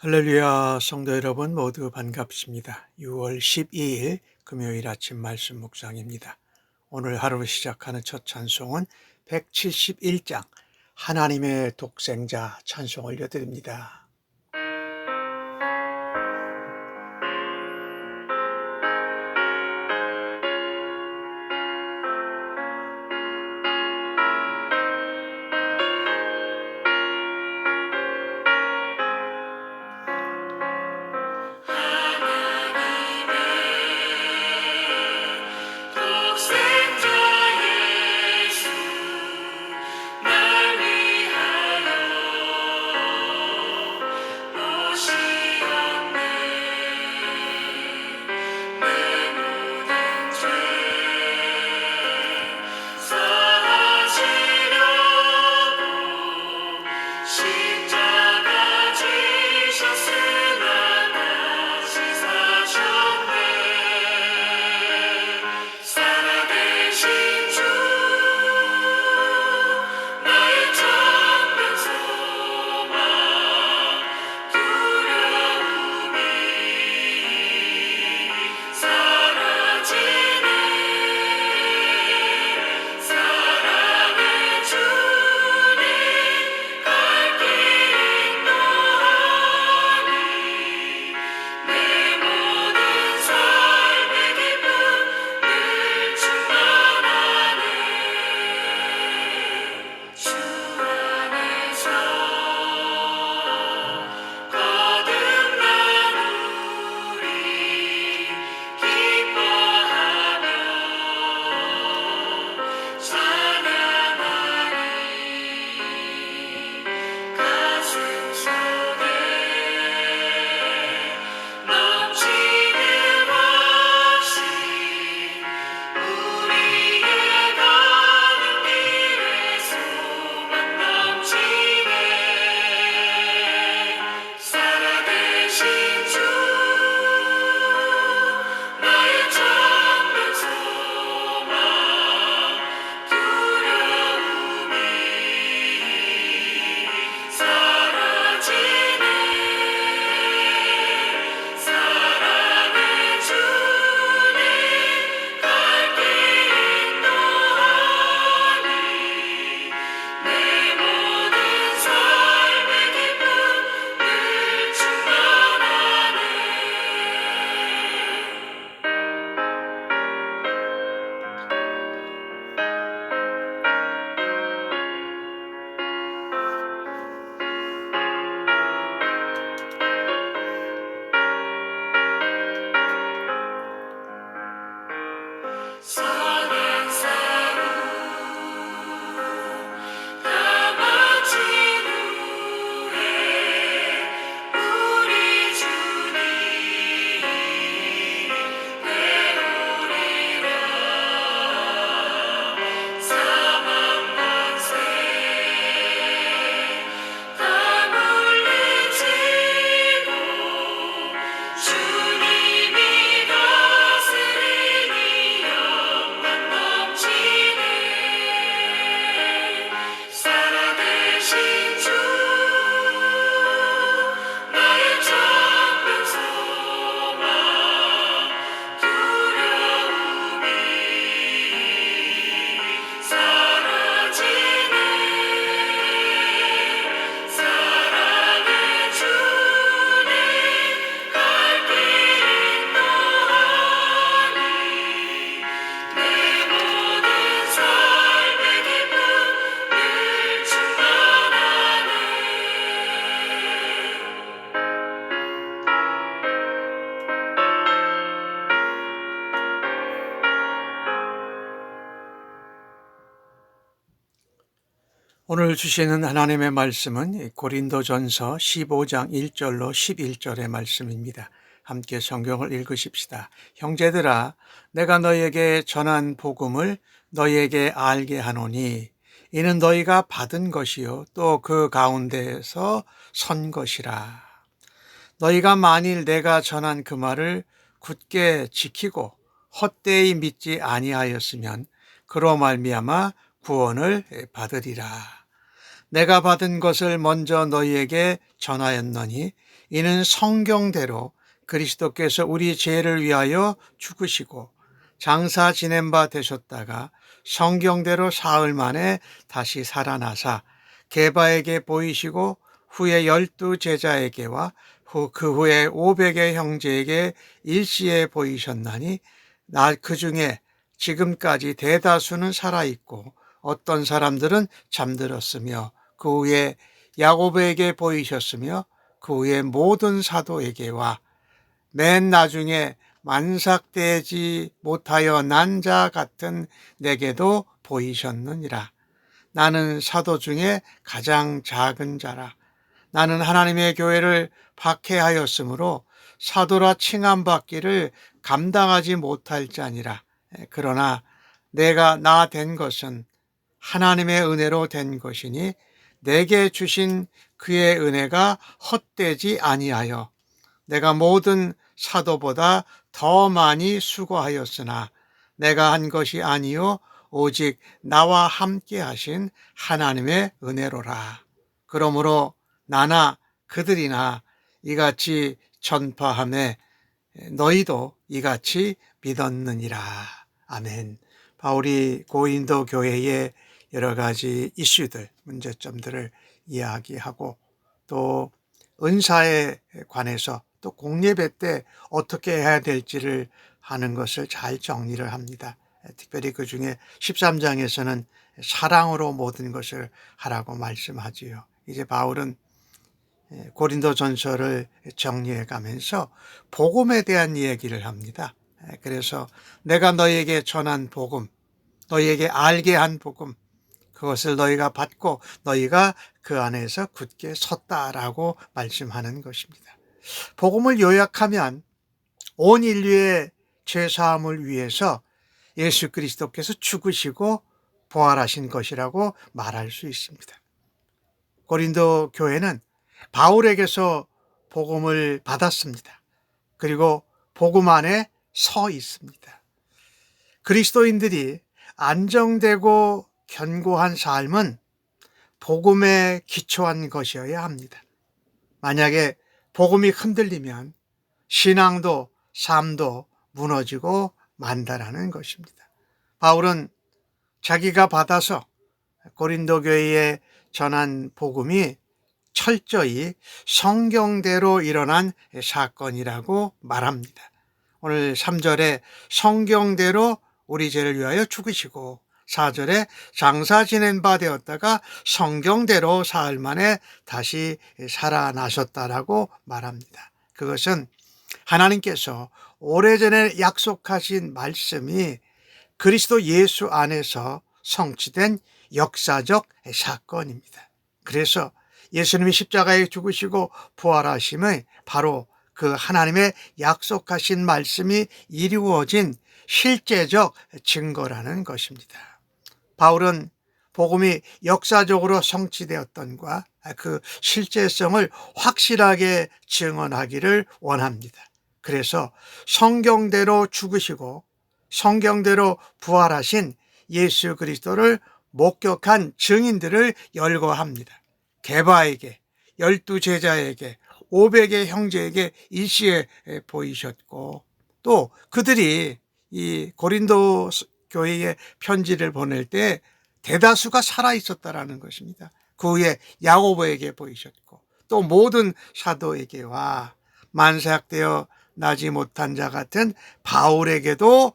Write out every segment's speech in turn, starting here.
할렐루야, 성도 여러분 모두 반갑습니다. 6월 12일 금요일 아침 말씀 묵상입니다. 오늘 하루 시작하는 첫 찬송은 171장 하나님의 독생자 찬송 올려드립니다. 오늘 주시는 하나님의 말씀은 고린도전서 15장 1절로 11절의 말씀입니다. 함께 성경을 읽으십시다. 형제들아, 내가 너희에게 전한 복음을 너희에게 알게 하노니 이는 너희가 받은 것이요 또 그 가운데에서 선 것이라. 너희가 만일 내가 전한 그 말을 굳게 지키고 헛되이 믿지 아니하였으면 그로 말미암아 구원을 받으리라. 내가 받은 것을 먼저 너희에게 전하였노니 이는 성경대로 그리스도께서 우리 죄를 위하여 죽으시고 장사 지낸 바 되셨다가 성경대로 사흘 만에 다시 살아나사 게바에게 보이시고 후에 12 제자에게와 그 후에 500의 형제에게 일시에 보이셨나니 그 중에 지금까지 대다수는 살아있고 어떤 사람들은 잠들었으며 그 후에 야고보에게 보이셨으며 그 후에 모든 사도에게와 맨 나중에 만삭되지 못하여 난 자 같은 내게도 보이셨느니라. 나는 사도 중에 가장 작은 자라. 나는 하나님의 교회를 박해하였으므로 사도라 칭함받기를 감당하지 못할 자니라. 그러나 내가 나 된 것은 하나님의 은혜로 된 것이니 내게 주신 그의 은혜가 헛되지 아니하여 내가 모든 사도보다 더 많이 수고하였으나 내가 한 것이 아니요 오직 나와 함께 하신 하나님의 은혜로라. 그러므로 나나 그들이나 이같이 전파하매 너희도 이같이 믿었느니라. 아멘. 바울이 고린도 교회의 여러 가지 이슈들, 문제점들을 이야기하고 또 은사에 관해서 또 공예배 때 어떻게 해야 될지를 하는 것을 잘 정리를 합니다. 특별히 그 중에 13장에서는 사랑으로 모든 것을 하라고 말씀하지요. 이제 바울은 고린도 전서를 정리해 가면서 복음에 대한 얘기를 합니다. 그래서 내가 너희에게 전한 복음, 너희에게 알게 한 복음, 그것을 너희가 받고 너희가 그 안에서 굳게 섰다라고 말씀하는 것입니다. 복음을 요약하면 온 인류의 죄사함을 위해서 예수 그리스도께서 죽으시고 부활하신 것이라고 말할 수 있습니다. 고린도 교회는 바울에게서 복음을 받았습니다. 그리고 복음 안에 서 있습니다. 그리스도인들이 안정되고 견고한 삶은 복음에 기초한 것이어야 합니다. 만약에 복음이 흔들리면 신앙도 삶도 무너지고 만다라는 것입니다. 바울은 자기가 받아서 고린도 교회에 전한 복음이 철저히 성경대로 일어난 사건이라고 말합니다. 오늘 3절에 성경대로 우리 죄를 위하여 죽으시고 4절에 장사 지낸 바 되었다가 성경대로 사흘 만에 다시 살아나셨다라고 말합니다. 그것은 하나님께서 오래전에 약속하신 말씀이 그리스도 예수 안에서 성취된 역사적 사건입니다. 그래서 예수님이 십자가에 죽으시고 부활하심은 바로 그 하나님의 약속하신 말씀이 이루어진 실제적 증거라는 것입니다. 바울은 복음이 역사적으로 성취되었던과 그 실제성을 확실하게 증언하기를 원합니다. 그래서 성경대로 죽으시고 성경대로 부활하신 예수 그리스도를 목격한 증인들을 열거합니다. 게바에게, 12 제자에게, 500의 형제에게 일시에 보이셨고 또 그들이 이 고린도 교회에 편지를 보낼 때 대다수가 살아있었다라는 것입니다. 그 후에 야고보에게 보이셨고 또 모든 사도에게와 만삭되어 나지 못한 자 같은 바울에게도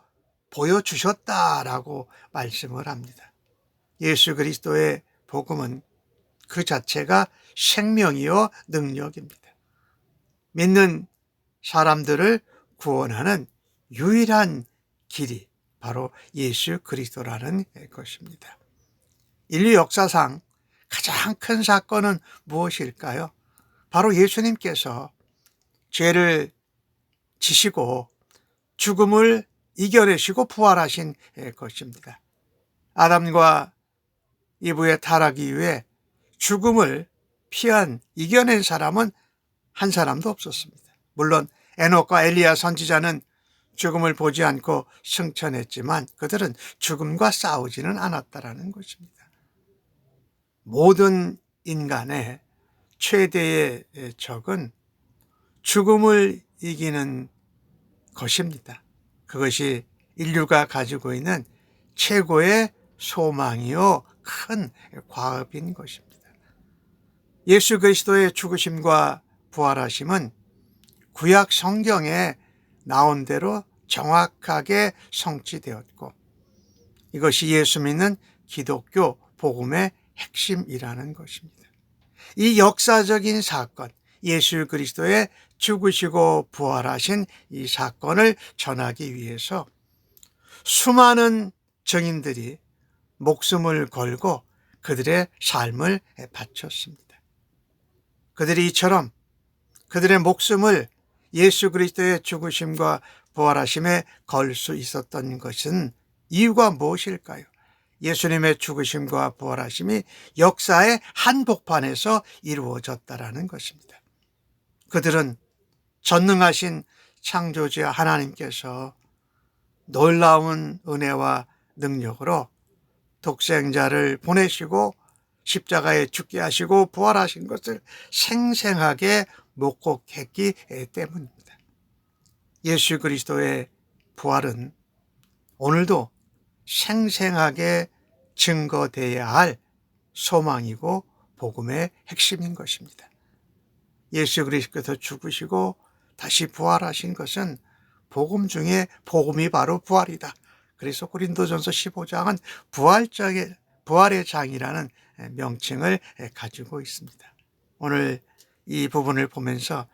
보여주셨다라고 말씀을 합니다. 예수 그리스도의 복음은 그 자체가 생명이요 능력입니다. 믿는 사람들을 구원하는 유일한 길이 바로 예수 그리스도라는 것입니다. 인류 역사상 가장 큰 사건은 무엇일까요? 바로 예수님께서 죄를 지시고 죽음을 이겨내시고 부활하신 것입니다. 아담과 이브의 타락 이후에 죽음을 이겨낸 사람은 한 사람도 없었습니다. 물론 에녹과 엘리야 선지자는 죽음을 보지 않고 승천했지만 그들은 죽음과 싸우지는 않았다라는 것입니다. 모든 인간의 최대의 적은 죽음을 이기는 것입니다. 그것이 인류가 가지고 있는 최고의 소망이요 큰 과업인 것입니다. 예수 그리스도의 죽으심과 부활하심은 구약 성경에 나온 대로 정확하게 성취되었고, 이것이 예수 믿는 기독교 복음의 핵심이라는 것입니다. 이 역사적인 사건, 예수 그리스도의 죽으시고 부활하신 이 사건을 전하기 위해서 수많은 증인들이 목숨을 걸고 그들의 삶을 바쳤습니다. 그들이 이처럼 그들의 목숨을 예수 그리스도의 죽으심과 부활하심에 걸 수 있었던 것은 이유가 무엇일까요? 예수님의 죽으심과 부활하심이 역사의 한복판에서 이루어졌다라는 것입니다. 그들은 전능하신 창조주야 하나님께서 놀라운 은혜와 능력으로 독생자를 보내시고 십자가에 죽게 하시고 부활하신 것을 생생하게 목격했기 때문입니다. 예수 그리스도의 부활은 오늘도 생생하게 증거되어야 할 소망이고 복음의 핵심인 것입니다. 예수 그리스도께서 죽으시고 다시 부활하신 것은 복음 중에 복음이 바로 부활이다. 그래서 고린도전서 15장은 부활의 장이라는 명칭을 가지고 있습니다. 오늘 이 부분을 보면서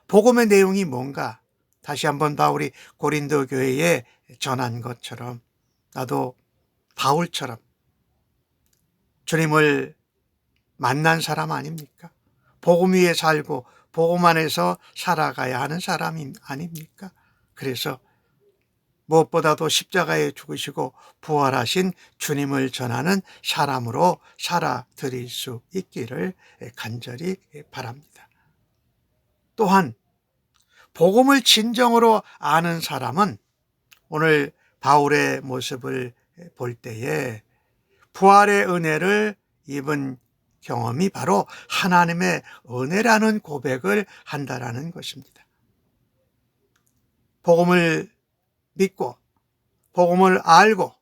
복음의 내용이 뭔가 다시 한번 바울이 고린도 교회에 전한 것처럼 나도 바울처럼 주님을 만난 사람 아닙니까? 복음 위에 살고 복음 안에서 살아가야 하는 사람 아닙니까? 그래서 무엇보다도 십자가에 죽으시고 부활하신 주님을 전하는 사람으로 살아드릴 수 있기를 간절히 바랍니다. 또한 복음을 진정으로 아는 사람은 오늘 바울의 모습을 볼 때에 부활의 은혜를 입은 경험이 바로 하나님의 은혜라는 고백을 한다라는 것입니다. 복음을 믿고 복음을 알고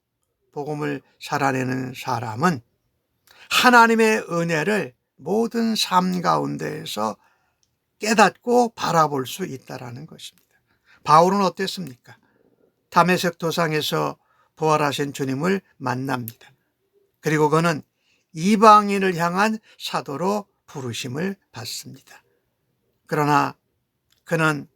복음을 살아내는 사람은 하나님의 은혜를 모든 삶 가운데에서 깨닫고 바라볼 수 있다라는 것입니다. 바울은 어땠습니까? 다메섹 도상에서 부활하신 주님을 만납니다. 그리고 그는 이방인을 향한 사도로 부르심을 받습니다. 그러나 그는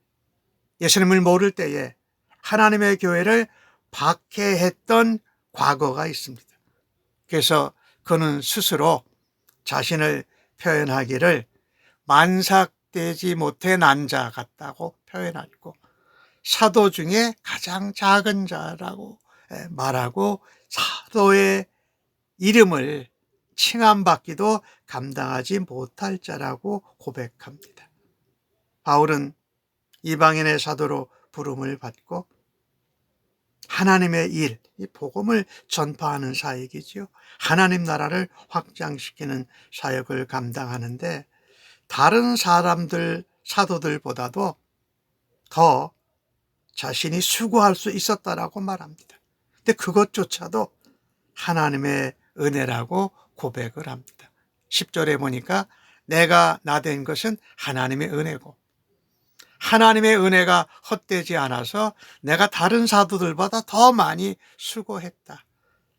예수님을 모를 때에 하나님의 교회를 박해했던 과거가 있습니다. 그래서 그는 스스로 자신을 표현하기를 만삭되지 못해 난 자 같다고 표현하고 사도 중에 가장 작은 자라고 말하고 사도의 이름을 칭함받기도 감당하지 못할 자라고 고백합니다. 바울은 이방인의 사도로 부름을 받고 하나님의 일, 이 복음을 전파하는 사역이지요. 하나님 나라를 확장시키는 사역을 감당하는데 다른 사도들보다도 더 자신이 수고할 수 있었다라고 말합니다. 근데 그것조차도 하나님의 은혜라고 고백을 합니다. 10절에 보니까 내가 나된 것은 하나님의 은혜고 하나님의 은혜가 헛되지 않아서 내가 다른 사도들보다 더 많이 수고했다.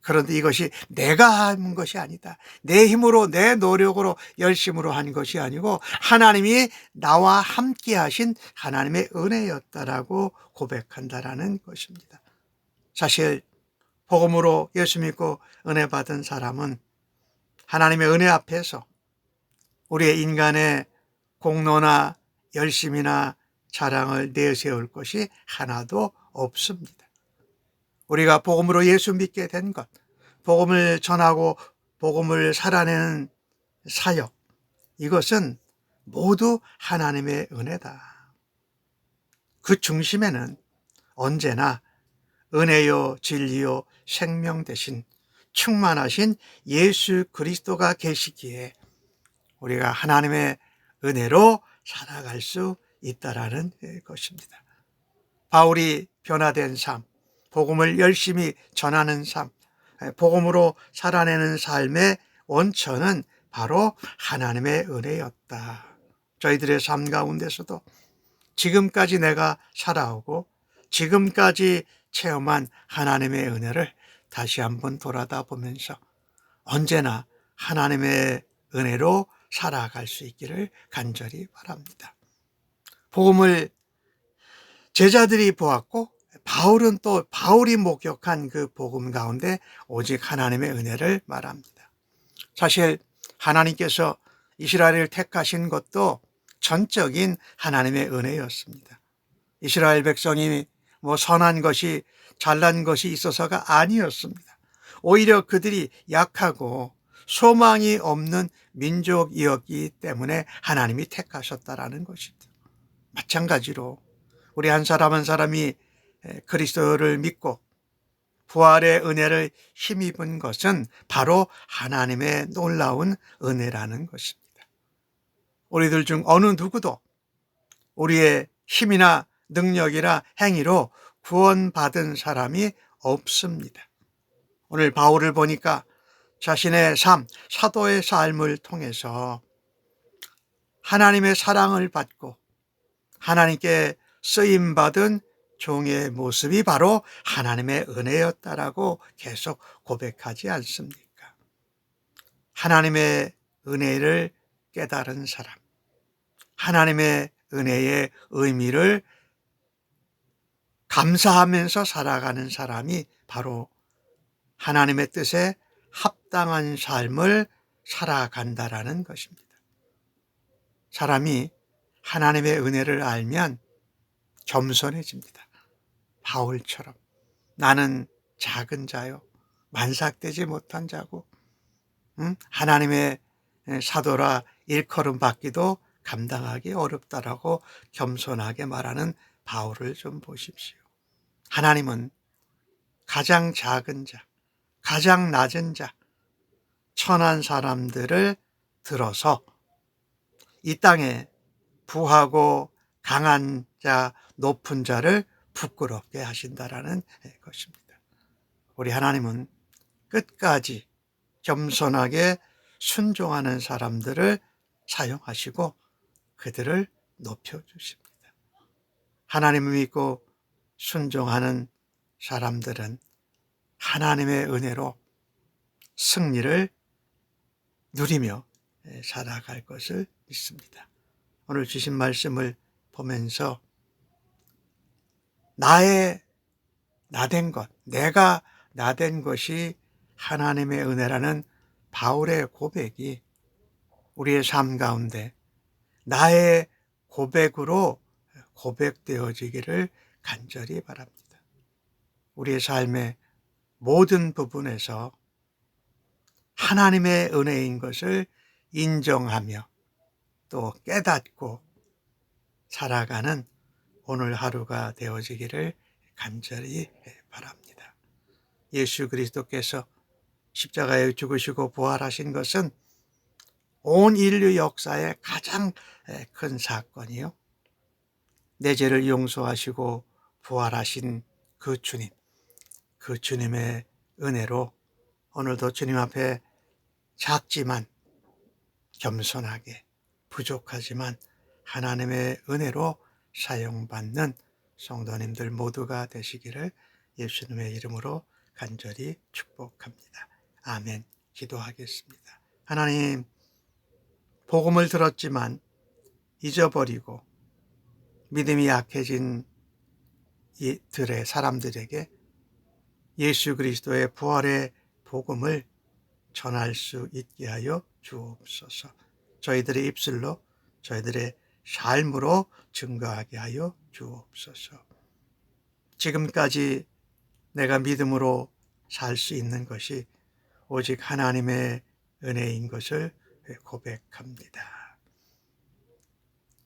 그런데 이것이 내가 한 것이 아니다. 내 힘으로 내 노력으로 열심으로 한 것이 아니고 하나님이 나와 함께 하신 하나님의 은혜였다라고 고백한다라는 것입니다. 사실 복음으로 예수 믿고 은혜 받은 사람은 하나님의 은혜 앞에서 우리의 인간의 공로나 열심이나 자랑을 내세울 것이 하나도 없습니다. 우리가 복음으로 예수 믿게 된 것, 복음을 전하고 복음을 살아내는 사역, 이것은 모두 하나님의 은혜다. 그 중심에는 언제나 은혜요 진리요 생명 대신 충만하신 예수 그리스도가 계시기에 우리가 하나님의 은혜로 살아갈 수 있다라는 것입니다. 바울이 변화된 삶, 복음을 열심히 전하는 삶, 복음으로 살아내는 삶의 원천은 바로 하나님의 은혜였다. 저희들의 삶 가운데서도 지금까지 내가 살아오고 지금까지 체험한 하나님의 은혜를 다시 한번 돌아다 보면서 언제나 하나님의 은혜로 살아갈 수 있기를 간절히 바랍니다. 복음을 제자들이 보았고 바울은 또 바울이 목격한 그 복음 가운데 오직 하나님의 은혜를 말합니다. 사실 하나님께서 이스라엘을 택하신 것도 전적인 하나님의 은혜였습니다. 이스라엘 백성이 선한 것이 잘난 것이 있어서가 아니었습니다. 오히려 그들이 약하고 소망이 없는 민족이었기 때문에 하나님이 택하셨다라는 것입니다. 마찬가지로 우리 한 사람 한 사람이 그리스도를 믿고 부활의 은혜를 힘입은 것은 바로 하나님의 놀라운 은혜라는 것입니다. 우리들 중 어느 누구도 우리의 힘이나 능력이나 행위로 구원받은 사람이 없습니다. 오늘 바울을 보니까 자신의 삶, 사도의 삶을 통해서 하나님의 사랑을 받고 하나님께 쓰임받은 종의 모습이 바로 하나님의 은혜였다라고 계속 고백하지 않습니까? 하나님의 은혜를 깨달은 사람, 하나님의 은혜의 의미를 감사하면서 살아가는 사람이 바로 하나님의 뜻에 합당한 삶을 살아간다라는 것입니다. 사람이 하나님의 은혜를 알면 겸손해집니다. 바울처럼 나는 작은 자요 만삭되지 못한 자고 하나님의 사도라 일컬음 받기도 감당하기 어렵다라고 겸손하게 말하는 바울을 좀 보십시오. 하나님은 가장 작은 자, 가장 낮은 자, 천한 사람들을 들어서 이 땅에 부하고 강한 자, 높은 자를 부끄럽게 하신다라는 것입니다. 우리 하나님은 끝까지 겸손하게 순종하는 사람들을 사용하시고 그들을 높여주십니다. 하나님을 믿고 순종하는 사람들은 하나님의 은혜로 승리를 누리며 살아갈 것을 믿습니다. 오늘 주신 말씀을 보면서 나의 나된 것, 내가 나된 것이 하나님의 은혜라는 바울의 고백이 우리의 삶 가운데 나의 고백으로 고백되어지기를 간절히 바랍니다. 우리의 삶의 모든 부분에서 하나님의 은혜인 것을 인정하며 또 깨닫고 살아가는 오늘 하루가 되어지기를 간절히 바랍니다. 예수 그리스도께서 십자가에 죽으시고 부활하신 것은 온 인류 역사의 가장 큰 사건이요. 내 죄를 용서하시고 부활하신 그 주님, 그 주님의 은혜로 오늘도 주님 앞에 작지만 겸손하게 부족하지만 하나님의 은혜로 사용받는 성도님들 모두가 되시기를 예수님의 이름으로 간절히 축복합니다. 아멘. 기도하겠습니다. 하나님, 복음을 들었지만 잊어버리고 믿음이 약해진 이들의 사람들에게 예수 그리스도의 부활의 복음을 전할 수 있게 하여 주옵소서. 저희들의 입술로 저희들의 삶으로 증거하게 하여 주옵소서. 지금까지 내가 믿음으로 살 수 있는 것이 오직 하나님의 은혜인 것을 고백합니다.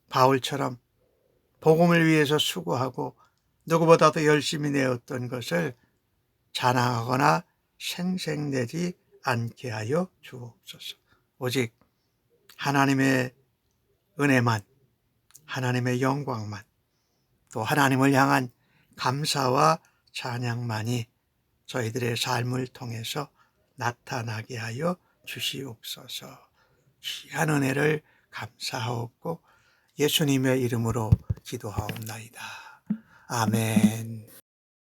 바울처럼 복음을 위해서 수고하고 누구보다도 열심히 내었던 것을 자랑하거나 생색내지 않게 하여 주옵소서. 오직 하나님의 은혜만, 하나님의 영광만, 또 하나님을 향한 감사와 찬양만이 저희들의 삶을 통해서 나타나게 하여 주시옵소서. 귀한 은혜를 감사하옵고 예수님의 이름으로 기도하옵나이다. 아멘.